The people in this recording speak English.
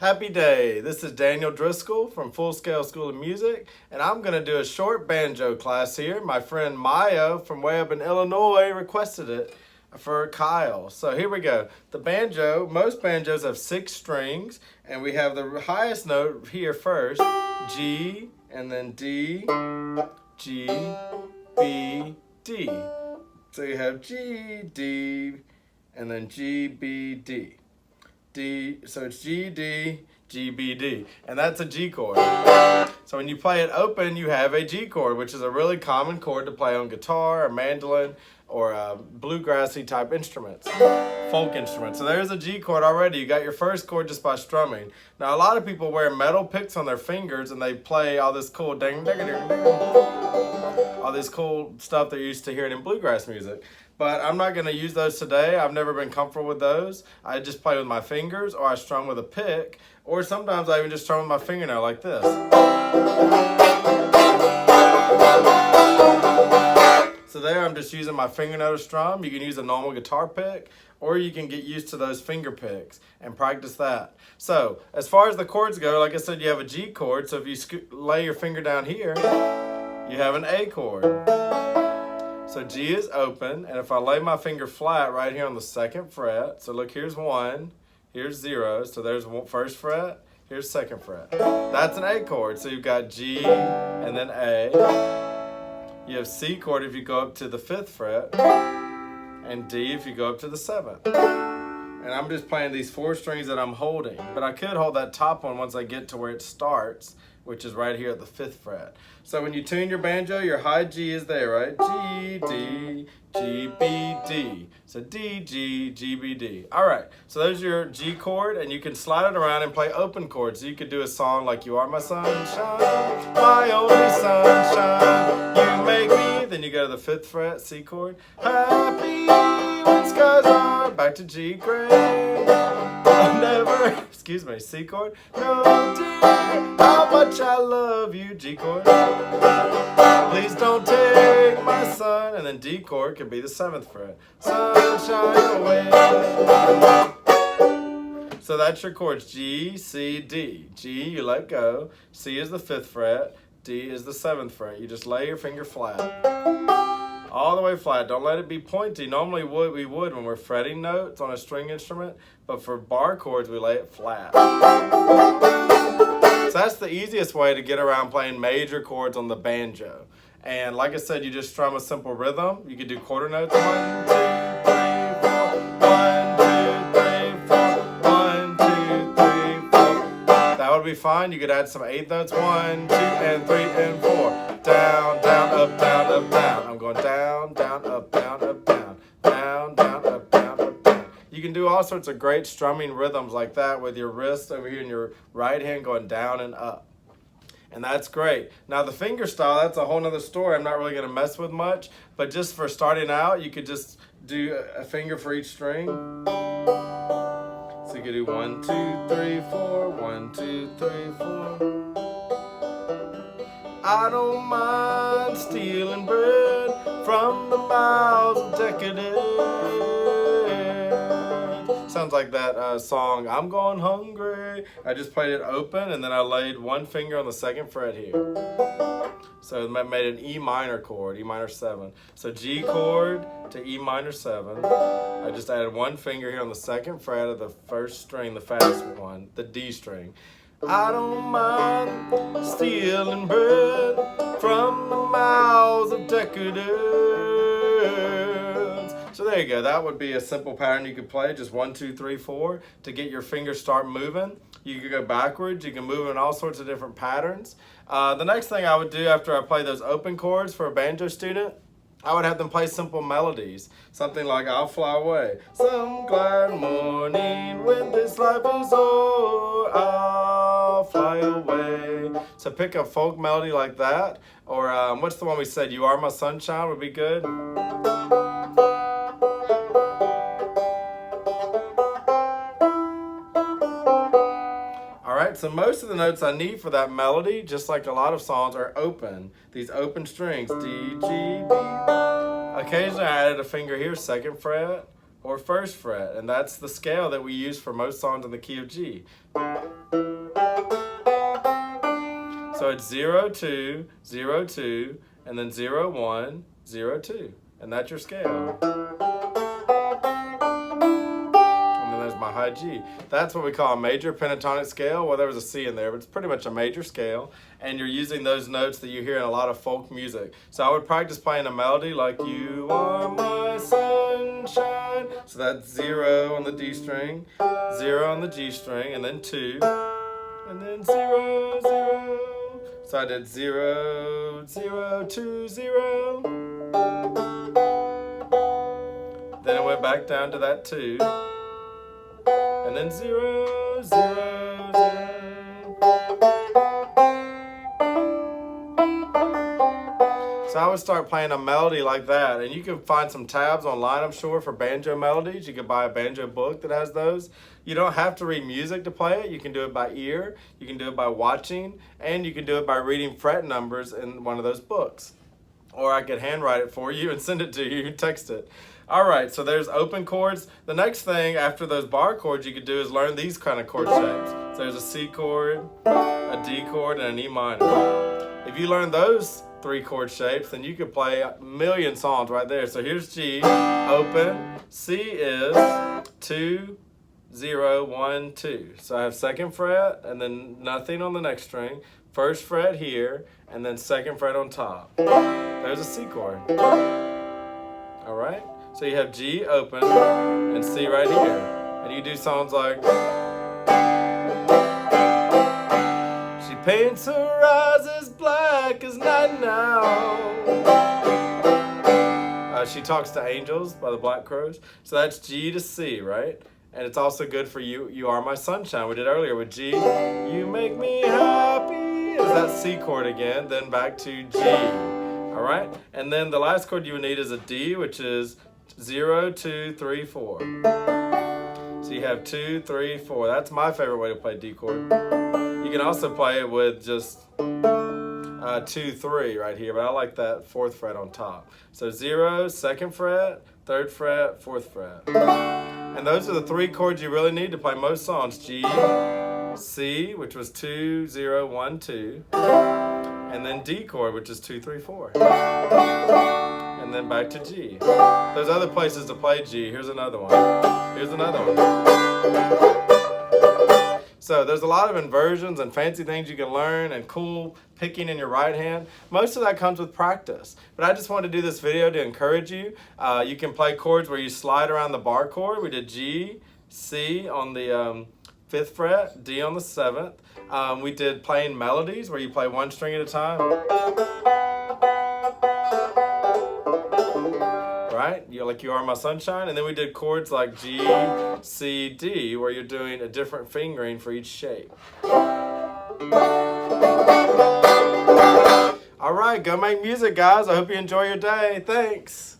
Happy day. This is Daniel Driscoll from Full Scale School of Music, and I'm going to do a short banjo class here. My friend Maya from way up in Illinois requested it for Kyle. So here we go. The banjo, most banjos have 6 strings, and we have the highest note here first, G, and then D, G, B, D. So you have G, D, and then G, B, D. D, so it's G, D, G, B, D, and that's a G chord. So when you play it open, you have a G chord, which is a really common chord to play on guitar or mandolin or bluegrassy type instruments, folk instruments. So there's a G chord already. You got your first chord just by strumming. Now a lot of people wear metal picks on their fingers and they play all this cool ding ding ding ding, all this cool stuff they're used to hearing in bluegrass music. But I'm not going to use those today. I've never been comfortable with those. I just play with my fingers, or I strum with a pick, or sometimes I even just strum with my fingernail like this. So there I'm just using my fingernail to strum. You can use a normal guitar pick, or you can get used to those finger picks and practice that. So as far as the chords go, like I said, you have a G chord. So if you lay your finger down here, you have an A chord. So G is open, and if I lay my finger flat right here on the 2nd fret, so look, here's 1, here's 0, so there's 1st fret, here's 2nd fret. That's an A chord, so you've got G and then A. You have C chord if you go up to the 5th fret, and D if you go up to the 7th. And I'm just playing these 4 strings that I'm holding, but I could hold that top one once I get to where it starts, which is right here at the 5th fret. So when you tune your banjo, your high G is there, right? G, D, G, B, D. So D, G, G, B, D. All right, so there's your G chord, and you can slide it around and play open chords. So you could do a song like You Are My Sunshine, My Only Sunshine, You Make Me. Then you go to the 5th fret, C chord. Happy when skies are, back to G, gray. Never, excuse me, C chord. No, dear, how much I love you, G chord. Please don't take my sun, and then D chord can be the 7th fret. Sunshine away. So that's your chords, G, C, D. G, you let go. C is the 5th fret. D is the 7th fret. You just lay your finger flat. All the way flat. Don't let it be pointy. Normally we would when we're fretting notes on a string instrument, but for bar chords we lay it flat. So that's the easiest way to get around playing major chords on the banjo. And like I said, you just strum a simple rhythm. You could do quarter notes. 1, 2, 3, 4. 1, 2, 3, 4. 1, 2, 3, 4. That would be fine. You could add some 8th notes. 1, 2, and 3, and 4. Down, down, up, down, up, down. I'm going down, down, up, down, up, down. Down, down, up, down, up, down. You can do all sorts of great strumming rhythms like that with your wrist over here and your right hand going down and up. And that's great. Now the finger style, that's a whole nother story. I'm not really going to mess with much, but just for starting out, you could just do a finger for each string. So you could do 1, 2, 3, 4, 1, 2, 3, 4. I don't mind stealing bread from the mouths of decadence. Sounds like that song, I'm Going Hungry. I just played it open, and then I laid one finger on the 2nd fret here. So that made an E minor chord, E minor 7. So G chord to E minor 7. I just added one finger here on the 2nd fret of the 1st string, the fast one, the D string. I don't mind stealing bread from the mouths of decadence. So there you go. That would be a simple pattern you could play, just 1, 2, 3, 4, to get your fingers start moving. You could go backwards. You can move in all sorts of different patterns. The next thing I would do after I play those open chords for a banjo student, I would have them play simple melodies. Something like I'll Fly Away. Some glad morning when this life is o'er, I'll fly away. So pick a folk melody like that. Or what's the one we said? You Are My Sunshine would be good. Alright, so most of the notes I need for that melody, just like a lot of songs, are open. These open strings, D, G, B. Occasionally I added a finger here, 2nd fret, or first fret, and that's the scale that we use for most songs in the key of G. So it's 0, 2, 0, 2, and then 0, 1, 0, 2, and that's your scale. And then there's my high G. That's what we call a major pentatonic scale. Well, there was a C in there, but it's pretty much a major scale, and you're using those notes that you hear in a lot of folk music. So I would practice playing a melody like "You are my sunshine." So that's 0 on the D string, 0 on the G string, and then 2, and then 0, 0. So I did 0, 0, 2, 0. Then it went back down to that 2, and then 0, 0, 0. So I would start playing a melody like that, and you can find some tabs online, I'm sure, for banjo melodies. You can buy a banjo book that has those. You don't have to read music to play it. You can do it by ear, you can do it by watching, and you can do it by reading fret numbers in one of those books. Or I could handwrite it for you and send it to you, text it. All right, so there's open chords. The next thing after those bar chords you could do is learn these kind of chord shapes. So there's a C chord, a D chord, and an E minor. If you learn those 3 chord shapes, then you could play a million songs right there. So here's G, open. C is 2, 0, 1, 2. So I have 2nd fret and then nothing on the next string. 1st fret here and then 2nd fret on top. There's a C chord. All right. So you have G open and C right here. And you do songs like she paints her eyes as black as night now. She Talks to Angels by the Black Crowes. So that's G to C, right? And it's also good for You Are My Sunshine. We did earlier with G. You make me happy. Is that C chord again, then back to G. All right? And then the last chord you would need is a D, which is 0, 2, 3, 4. So you have 2, 3, 4. That's my favorite way to play D chord. You can also play it with just 2, 3 right here, but I like that 4th fret on top. So 0, 2nd fret, 3rd fret, 4th fret. And those are the 3 chords you really need to play most songs. G, C, which was 2, 0, 1, 2, and then D chord, which is 2, 3, 4. And then back to G. There's other places to play G. Here's another one. Here's another one. So there's a lot of inversions and fancy things you can learn and cool picking in your right hand. Most of that comes with practice. But I just wanted to do this video to encourage you. You can play chords where you slide around the bar chord. We did G, C on the 5th fret, D on the 7th. We did playing melodies where you play 1 string at a time. Right? Like You Are My Sunshine. And then we did chords like G, C, D, where you're doing a different fingering for each shape. All right, go make music, guys. I hope you enjoy your day. Thanks.